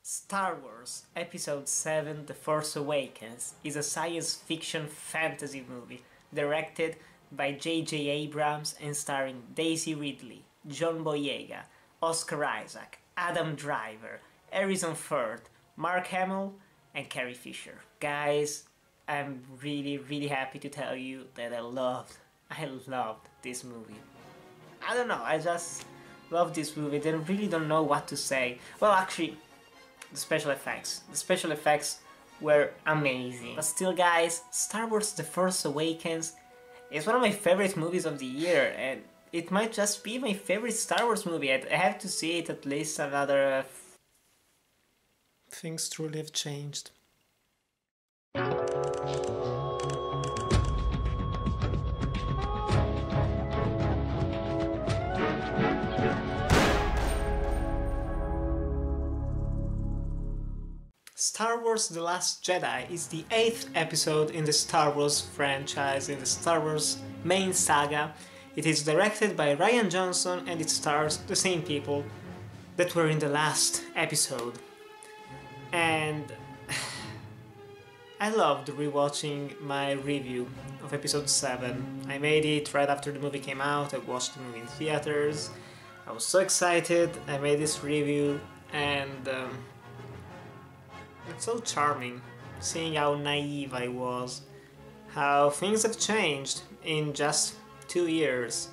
Star Wars Episode VII The Force Awakens is a science fiction fantasy movie directed by J.J. Abrams and starring Daisy Ridley, John Boyega, Oscar Isaac, Adam Driver, Harrison Ford, Mark Hamill, and Carrie Fisher. Guys, I'm really happy to tell you that I loved this movie. I don't know, I just love this movie. I really don't know what to say. Well, actually, the special effects were amazing. But still, guys, Star Wars The Force Awakens is one of my favorite movies of the year, and it might just be my favorite Star Wars movie. I have to see it at least another... Things truly have changed. Star Wars The Last Jedi is the 8th episode in the Star Wars franchise, in the Star Wars main saga. It is directed by Rian Johnson and it stars the same people that were in the last episode. And I loved rewatching my review of episode 7. I made it right after the movie came out. I watched the movie in theaters. I was so excited. I made this review and it's so charming seeing how naive I was, how things have changed in just 2 years.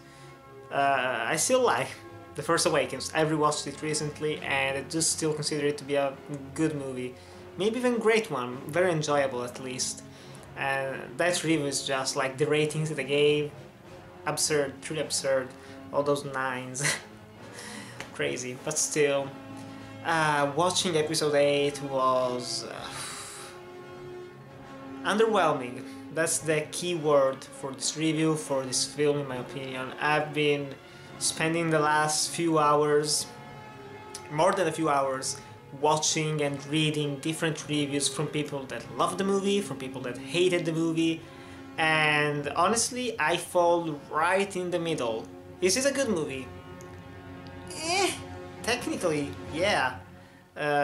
I still like The Force Awakens. I rewatched it recently and I do still consider it to be a good movie. Maybe even great one, very enjoyable at least. And that review is just like the ratings that I gave. Absurd, truly absurd. All those 9s. Crazy, but still. Watching episode 8 was underwhelming. That's the key word for this review, for this film in my opinion. I've been spending the last few hours, more than a few hours, watching and reading different reviews from people that loved the movie, from people that hated the movie, and honestly I fall right in the middle. Is this a good movie? Technically, yeah.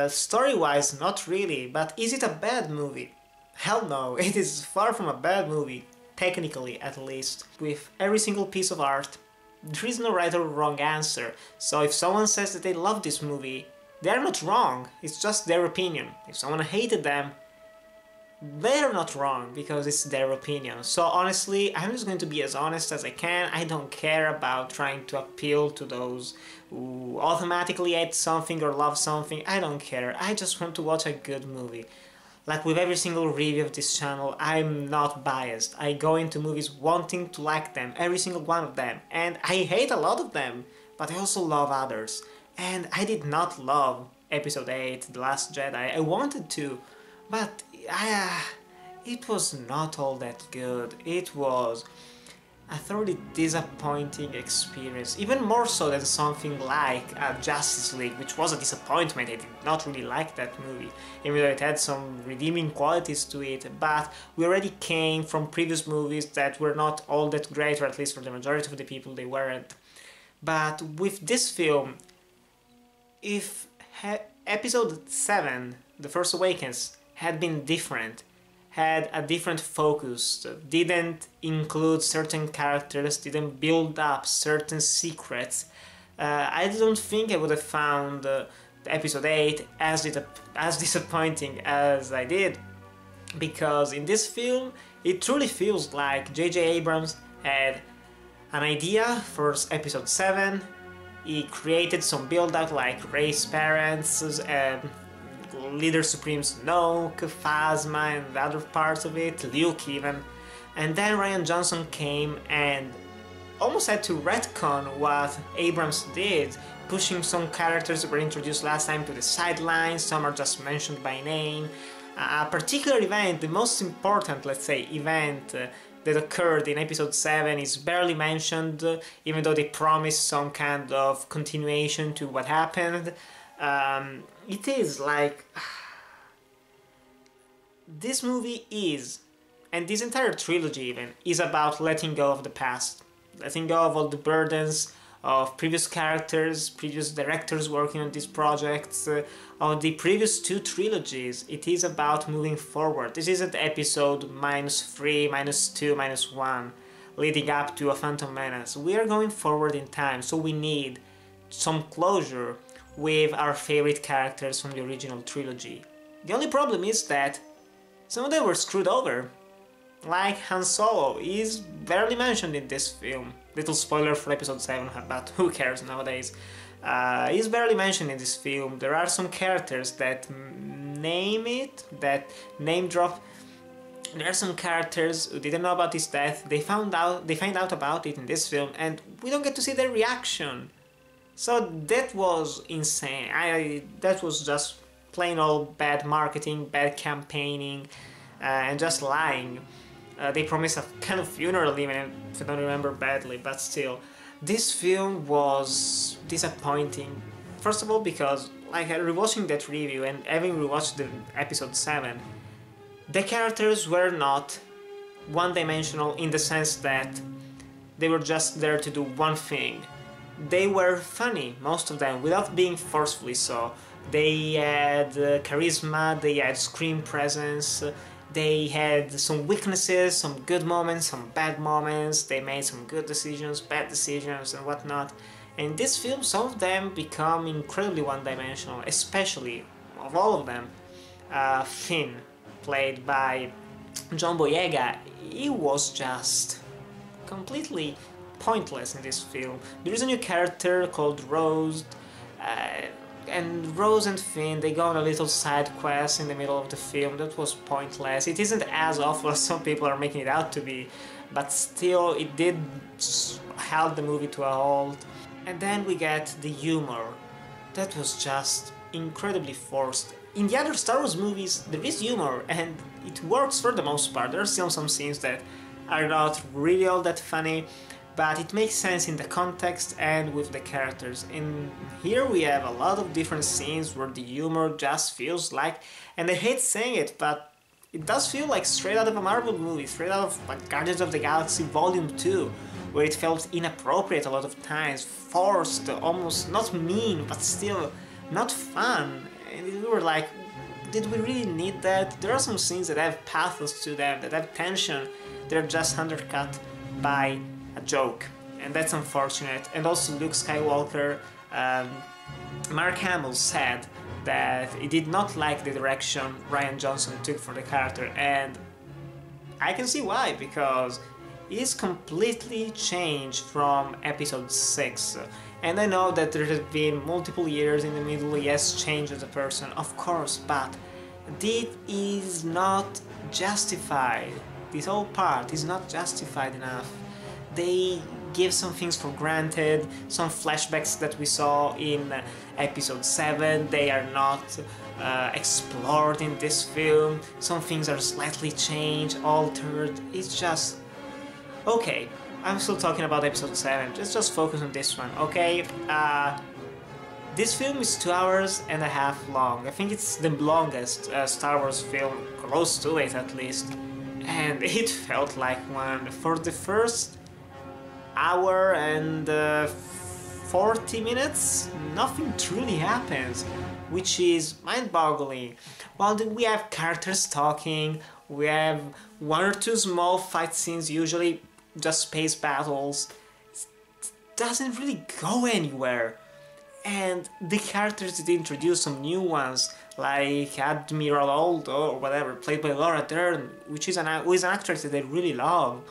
Story-wise, not really, but is it a bad movie? Hell no, it is far from a bad movie, technically at least. With every single piece of art, there is no right or wrong answer, so if someone says that they love this movie, they're not wrong, it's just their opinion. If someone hated them, they're not wrong, because it's their opinion. So honestly, I'm just going to be as honest as I can. I don't care about trying to appeal to those who automatically hate something or love something. I don't care. I just want to watch a good movie. Like with every single review of this channel, I'm not biased. I go into movies wanting to like them, every single one of them. And I hate a lot of them, but I also love others. And I did not love Episode 8, The Last Jedi. I wanted to, but it was not all that good. It was a thoroughly disappointing experience, even more so than something like Justice League, which was a disappointment. I did not really like that movie, even though it had some redeeming qualities to it, but we already came from previous movies that were not all that great, or at least for the majority of the people they weren't. But with this film, if Episode 7, The Force Awakens, had been different, had a different focus, didn't include certain characters, didn't build up certain secrets, I don't think I would have found Episode 8 as disappointing as I did, because in this film it truly feels like J.J. Abrams had an idea for Episode 7, he created some build-up like Rey's parents, Leader Supreme Snoke, Phasma and other parts of it, Luke even, and then Rian Johnson came and almost had to retcon what Abrams did, pushing some characters that were introduced last time to the sidelines, some are just mentioned by name. A particular event, the most important, let's say, event that occurred in Episode 7 is barely mentioned, even though they promised some kind of continuation to what happened. It is like... this movie is, and this entire trilogy even, is about letting go of the past. Letting go of all the burdens of previous characters, previous directors working on these projects, of the previous two trilogies. It is about moving forward. This isn't episode -3, -2, -1, leading up to A Phantom Menace. We are going forward in time, so we need some closure with our favorite characters from the original trilogy. The only problem is that some of them were screwed over. Like Han Solo is barely mentioned in this film. Little spoiler for episode 7, but who cares nowadays. He's barely mentioned in this film. There are some characters that name drop. There are some characters who didn't know about his death. They find out about it in this film, and we don't get to see their reaction. So that was insane. That was just plain old bad marketing, bad campaigning, and just lying. They promised a kind of funeral even, if I don't remember badly, but still. This film was disappointing. First of all because, like, rewatching that review and having rewatched the episode 7, the characters were not one-dimensional in the sense that they were just there to do one thing. They were funny, most of them, without being forcefully so. They had charisma, they had screen presence, they had some weaknesses, some good moments, some bad moments, they made some good decisions, bad decisions and whatnot. And in this film, some of them become incredibly one-dimensional, especially, of all of them, Finn, played by John Boyega. He was just completely pointless in this film. There is a new character called Rose, and Rose and Finn, they go on a little side quest in the middle of the film. That was pointless. It isn't as awful as some people are making it out to be, but still it did halt the movie to a halt. And then we get the humor. That was just incredibly forced. In the other Star Wars movies there is humor and it works for the most part. There are still some scenes that are not really all that funny, but it makes sense in the context and with the characters. And here we have a lot of different scenes where the humor just feels like, and I hate saying it, but it does feel like straight out of a Marvel movie, straight out of like Guardians of the Galaxy Volume 2, where it felt inappropriate a lot of times, forced, almost not mean, but still not fun. And we were like, did we really need that? There are some scenes that have pathos to them, that have tension, they're just undercut by a joke, and that's unfortunate. And also Luke Skywalker, Mark Hamill said that he did not like the direction Rian Johnson took for the character, and I can see why, because he's completely changed from episode 6. And I know that there have been multiple years in the middle, he has changed as a person, of course, but this is not justified. This whole part is not justified enough. They give some things for granted, some flashbacks that we saw in episode 7, they are not explored in this film, some things are slightly changed, altered, it's just... Okay, I'm still talking about episode 7, let's just focus on this one, okay? This film is 2 hours and a half long. I think it's the longest Star Wars film, close to it at least, and it felt like one. For the first hour and 40 minutes, nothing truly happens, which is mind-boggling. While we have characters talking, we have 1 or 2 small fight scenes, usually just space battles, it doesn't really go anywhere. And the characters did introduce some new ones, like Admiral Aldo or whatever, played by Laura Dern, who is an actress that I really love.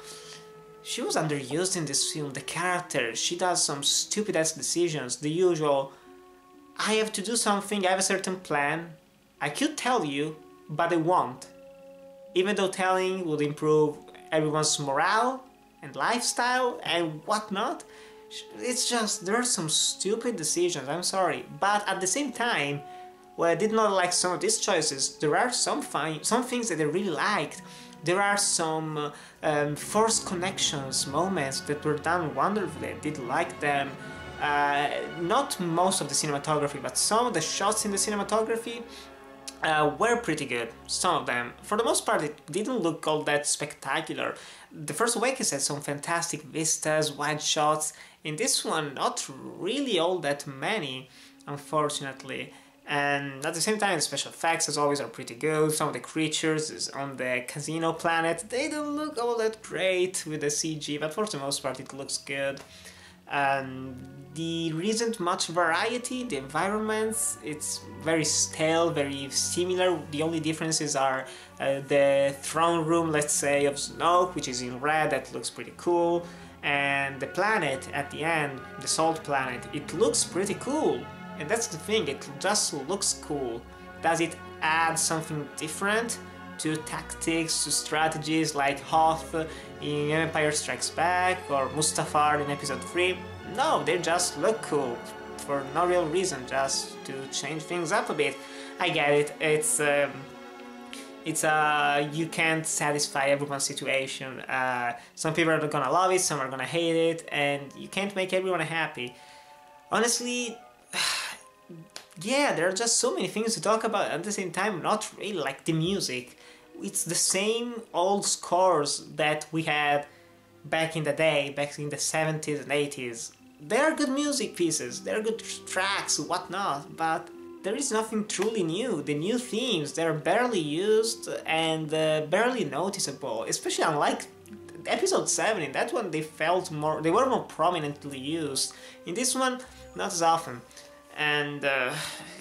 She was underused in this film, the character, she does some stupid ass decisions, the usual, I have to do something, I have a certain plan, I could tell you, but I won't. Even though telling would improve everyone's morale and lifestyle and whatnot, it's just, there are some stupid decisions, I'm sorry, but at the same time, while I did not like some of these choices, there are some things that I really liked. There are some forced connections, moments that were done wonderfully, I did like them. Not most of the cinematography, but some of the shots in the cinematography were pretty good, some of them. For the most part, it didn't look all that spectacular. The First Awakens had some fantastic vistas, wide shots. In this one, not really all that many, unfortunately. And at the same time, the special effects, as always, are pretty good. Some of the creatures on the casino planet, they don't look all that great with the CG, but for the most part, it looks good. There isn't much variety, the environments, it's very stale, very similar. The only differences are the throne room, let's say, of Snoke, which is in red, that looks pretty cool, and the planet at the end, the Salt Planet, it looks pretty cool. And that's the thing, it just looks cool. Does it add something different to tactics, to strategies like Hoth in Empire Strikes Back or Mustafar in Episode 3? No, they just look cool for no real reason, just to change things up a bit. I get it, it's a you can't satisfy everyone's situation. Some people are gonna love it, some are gonna hate it, and you can't make everyone happy. Honestly, yeah, there are just so many things to talk about at the same time, not really, like the music. It's the same old scores that we had back in the day, back in the 70s and 80s. They are good music pieces, they are good tracks, whatnot, but there is nothing truly new. The new themes, they're barely used and barely noticeable, especially unlike Episode 7. In that one they were more prominently used. In this one, not as often. And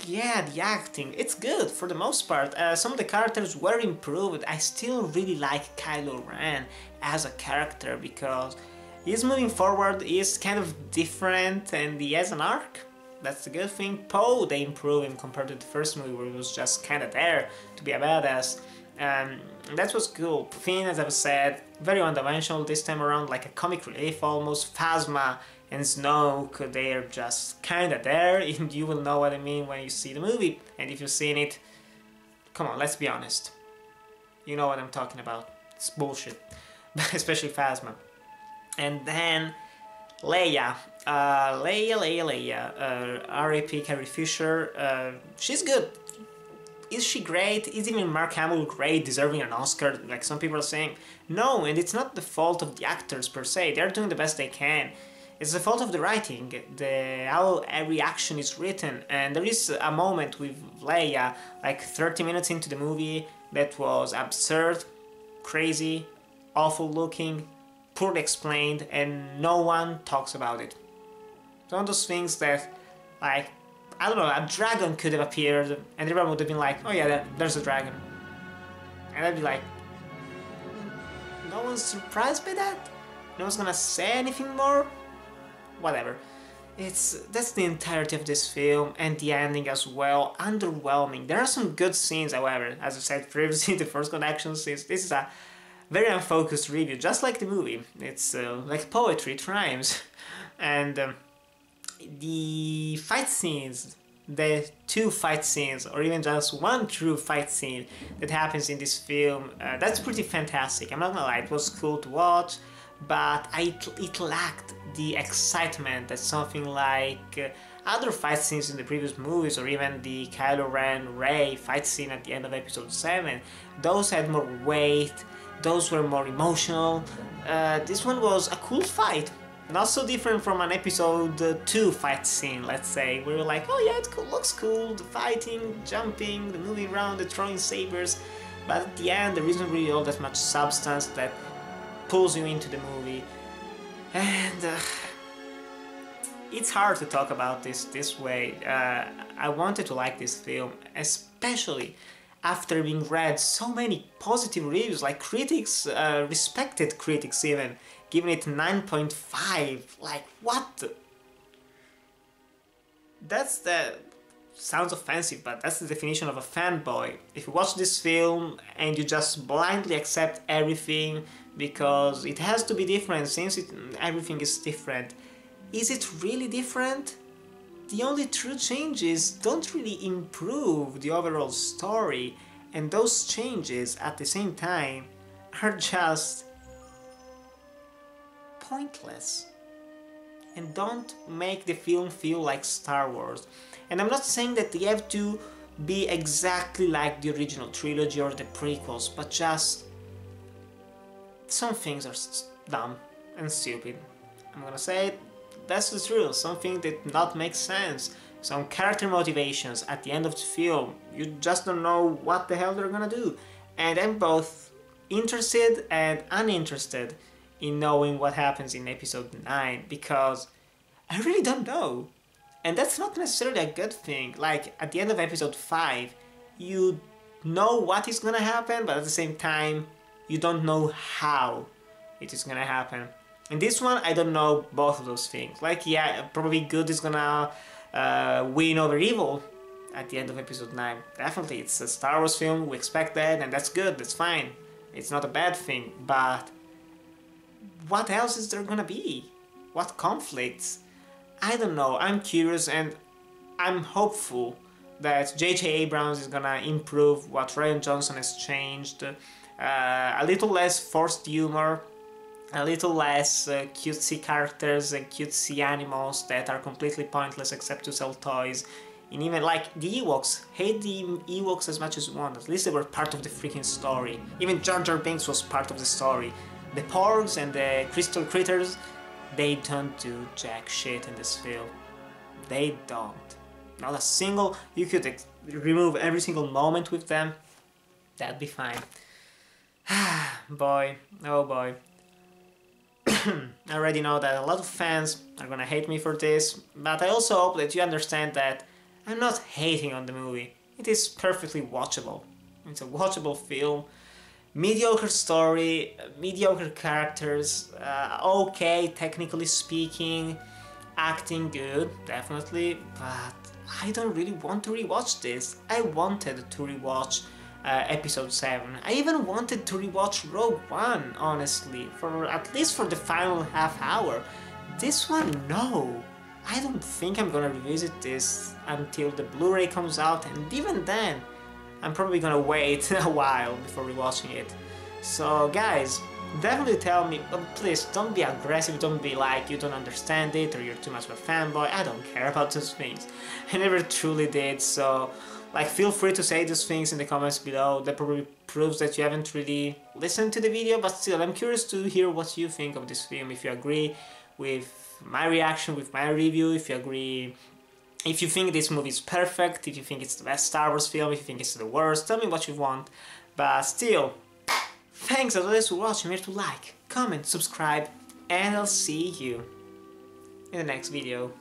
yeah, the acting, it's good for the most part. Some of the characters were improved. I still really like Kylo Ren as a character because he's moving forward, he's kind of different and he has an arc. That's the good thing. Poe, they improve him compared to the first movie where he was just kind of there to be a badass. That was cool. Finn, as I've said, very one-dimensional this time around, like a comic relief almost. Phasma and Snoke, they're just kinda there, and you will know what I mean when you see the movie. And if you've seen it, come on, let's be honest. You know what I'm talking about. It's bullshit. Especially Phasma. And then Leia. Leia. R.I.P. Carrie Fisher. She's good. Is she great? Is even Mark Hamill great, deserving an Oscar, like some people are saying? No, and it's not the fault of the actors per se. They're doing the best they can. It's the fault of the writing, how every action is written, and there is a moment with Leia, like 30 minutes into the movie, that was absurd, crazy, awful looking, poorly explained, and no one talks about it. It's one of those things that, like, I don't know, a dragon could have appeared, and everyone would have been like, oh yeah, there's a dragon. And I'd be like, no one's surprised by that? No one's gonna say anything more? Whatever. That's the entirety of this film, and the ending as well. Underwhelming. There are some good scenes, however. As I said previously, the first connection scenes. This is a very unfocused review, just like the movie. It's like poetry, it rhymes. And the fight scenes, the two fight scenes, or even just one true fight scene that happens in this film, that's pretty fantastic. I'm not gonna lie, it was cool to watch, but it lacked the excitement that something like other fight scenes in the previous movies, or even the Kylo Ren Rey fight scene at the end of Episode 7. Those had more weight, those were more emotional. This one was a cool fight. Not so different from an Episode 2 fight scene, let's say, where you're like, oh yeah, it looks cool, the fighting, jumping, the moving around, the throwing sabers, but at the end there isn't really all that much substance that pulls you into the movie. And it's hard to talk about this way. I wanted to like this film, especially after having read so many positive reviews, like critics, respected critics even, giving it 9.5. Like, what? Sounds offensive, but that's the definition of a fanboy. If you watch this film and you just blindly accept everything because it has to be different, since everything is different, is it really different? The only true changes don't really improve the overall story, and those changes at the same time are just pointless and don't make the film feel like Star Wars. And I'm not saying that they have to be exactly like the original trilogy or the prequels, but just some things are dumb and stupid. I'm gonna say it, that's the truth. Something did not make sense. Some character motivations at the end of the film, you just don't know what the hell they're gonna do. And I'm both interested and uninterested in knowing what happens in episode 9, because I really don't know. And that's not necessarily a good thing. Like, at the end of episode 5, you know what is gonna happen, but at the same time, you don't know how it is gonna happen. In this one, I don't know both of those things. Like, yeah, probably good is gonna win over evil at the end of episode 9. Definitely, it's a Star Wars film, we expect that, and that's good, that's fine. It's not a bad thing, but what else is there gonna be? What conflicts? I don't know, I'm curious and I'm hopeful that J.J. Abrams is gonna improve what Rian Johnson has changed. A little less forced humor, a little less cutesy characters and cutesy animals that are completely pointless except to sell toys. And even like the Ewoks, hate the Ewoks as much as you want, at least they were part of the freaking story. Even Jar Jar Binks was part of the story. The Porgs and the Crystal Critters, they don't do jack shit in this film. They don't. Not a single, you could remove every single moment with them, that'd be fine. Boy, oh boy. I already know that a lot of fans are gonna hate me for this, but I also hope that you understand that I'm not hating on the movie. It is perfectly watchable. It's a watchable film. Mediocre story, mediocre characters, okay technically speaking, acting good, definitely, but I don't really want to rewatch this. I wanted to rewatch episode 7. I even wanted to rewatch Rogue One, honestly, for at least for the final half hour. This one, no. I don't think I'm gonna revisit this until the Blu-ray comes out, and even then, I'm probably gonna wait a while before rewatching it. So guys, definitely tell me, but please don't be aggressive, don't be like you don't understand it or you're too much of a fanboy. I don't care about those things. I never truly did, so like feel free to say those things in the comments below. That probably proves that you haven't really listened to the video, but still I'm curious to hear what you think of this film, if you agree with my reaction, with my review, if you agree, if you think this movie is perfect, if you think it's the best Star Wars film, if you think it's the worst, tell me what you want. But still, thanks as always for watching. Remember to like, comment, subscribe, and I'll see you in the next video.